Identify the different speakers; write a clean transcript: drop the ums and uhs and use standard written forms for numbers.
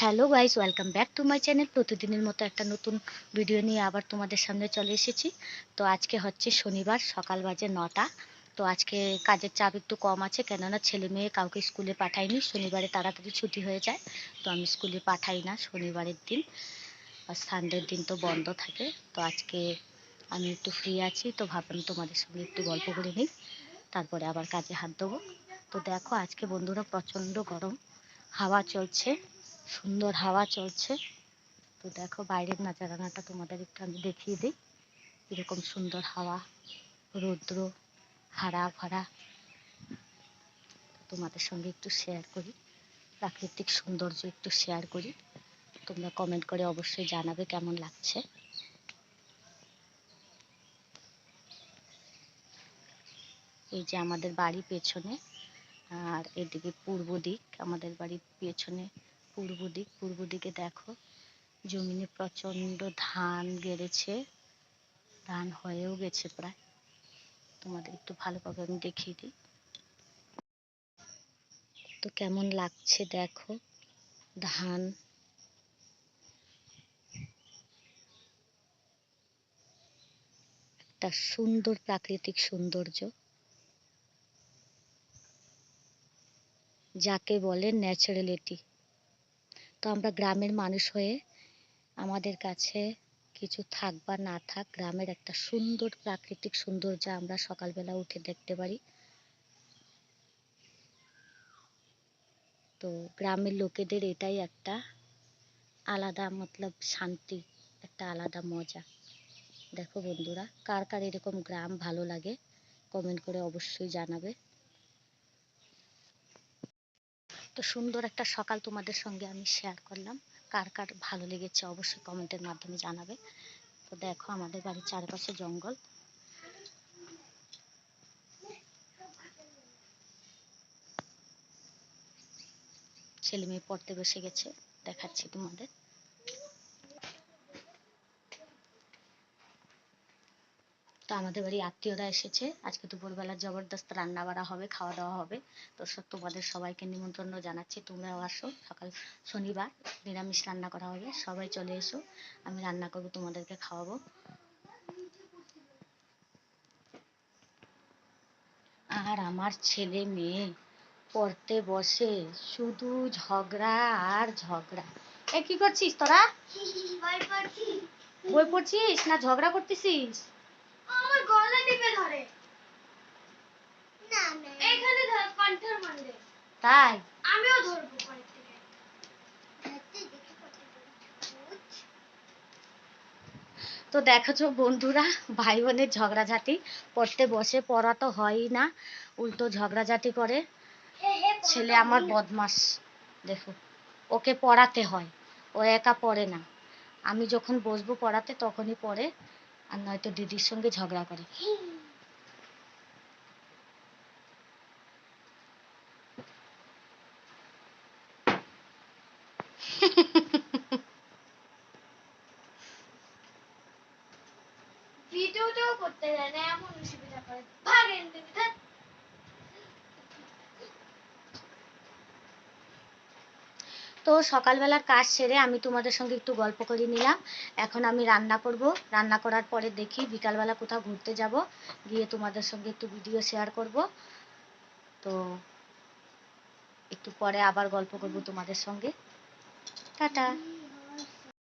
Speaker 1: Hello guys, welcome back to my channel. প্রতিদিনের মতো একটা নতুন ভিডিও নিয়ে আবার তোমাদের সামনে চলে এসেছি। তো আজকে হচ্ছে শনিবার, সকাল বাজে 9টা। তো আজকে কাজের চাপ একটু কম আছে, কেননা ছেলে মেয়ে কাউকে স্কুলে পাঠাইনি। শনিবারে তাড়াতাড়ি ছুটি হয়ে যায়, তো আমি স্কুলে পাঠাই না শনিবারের দিন। আর সানডের দিন তো বন্ধ থাকে। তো আজকে আমি একটু ফ্রি আছি, তো ভাবলাম তোমাদের সঙ্গে একটু গল্প করে নিই, তারপরে আবার কাজে হাত দেবো। তো দেখো আজকে বন্ধুরা প্রচণ্ড গরম, হাওয়া চলছে, সুন্দর হাওয়া চলছে। তো দেখো বাইরের নাচারানাটা তোমাদের একটু আমি দেখিয়ে দিই। এরকম সুন্দর হাওয়া, রৌদ্র, হারা ভরা। তোমাদের সঙ্গে একটু শেয়ার করি, প্রাকৃতিক সৌন্দর্য একটু শেয়ার করি। তোমরা কমেন্ট করে অবশ্যই জানাবে কেমন লাগছে। এই যে আমাদের বাড়ি পেছনে, আর এদিকে পূর্ব দিক। আমাদের বাড়ির পেছনে পূর্ব দিকে দেখো জমিনে প্রচণ্ড ধান গেড়েছে, ধান হয়েও গেছে প্রায়। তোমাদের একটু ভালোভাবে আমি দেখিয়ে দিই। তো কেমন লাগছে দেখো ধান। একটা সুন্দর প্রাকৃতিক সৌন্দর্য, যাকে বলে ন্যাচারালিটি। তো আমরা গ্রামের মানুষ হয়ে আমাদের কাছে কিছু থাক বা না থাক, গ্রামের একটা সুন্দর প্রাকৃতিক সৌন্দর্য আমরা সকালবেলা উঠে দেখতে পারি। তো গ্রামের লোকেদের এটাই একটা আলাদা মতলব শান্তি, একটা আলাদা মজা। দেখো বন্ধুরা, কার কার এরকম গ্রাম ভালো লাগে কমেন্ট করে অবশ্যই জানাবে। তো সুন্দর একটা সকাল তোমাদের সঙ্গে আমি শেয়ার করলাম, কার কার ভালো লেগেছে অবশ্যই কমেন্টের মাধ্যমে জানাবে। তো দেখো আমাদের বাড়ির চারপাশে জঙ্গল। ছেলে মেয়ে পড়তে বসে গেছে, দেখাচ্ছি তোমাদের। তো আমাদের বাড়ি আত্মীয়রা এসেছে, আজকে দুপুরবেলা জবরদস্ত রান্না বাড়া হবে, খাওয়া দাওয়া হবে। তো তোমাদের সবাইকে নিমন্ত্রণ জানাচ্ছি, তোমরাও আসো। সকাল শনিবার নিরামিষ রান্না করা হবে, সবাই চলে এসো। আমি রান্না করবো, তোমাদেরকে খাওয়াবো। আর আমার ছেলে মেয়ে পড়তে বসে শুধু ঝগড়া আর ঝগড়া। এ কি করছিস তোরা? বই পড়ছিস না ঝগড়া করতেছিস? আমার গলা টিপে ধরে। না না এখানে ধর, কণ্ঠের মধ্যে। তাই আমিও ধরবো কণ্ঠ থেকে। তো দেখেছো বন্ধুরা, ভাই বোনের ঝগড়াঝাটি। পড়তে বসে, পড়া তো হয়ই না, উল্টো ঝগড়াঝাটি করে। ছেলে আমার বদমাস, দেখো ওকে পড়াতে হয়, ও একা পড়ে না। আমি যখন বসবো পড়াতে তখনই পড়ে, আর নয়তো দিদির সঙ্গে ঝগড়া করে। ভিডিওটাও করতে দেয় না, এমন অসুবিধা করে। ভাগেন দিদি। তো সকালবেলার কাজ সেরে আমি তোমাদের সঙ্গে একটু গল্প করে নিলাম। এখন আমি রান্না করব, রান্না করার পরে দেখি বিকালবেলা কোথাও ঘুরতে যাব, গিয়ে তোমাদের সঙ্গে একটু ভিডিও শেয়ার করব। তো একটু পরে আবার গল্প করব তোমাদের সঙ্গে। টাটা।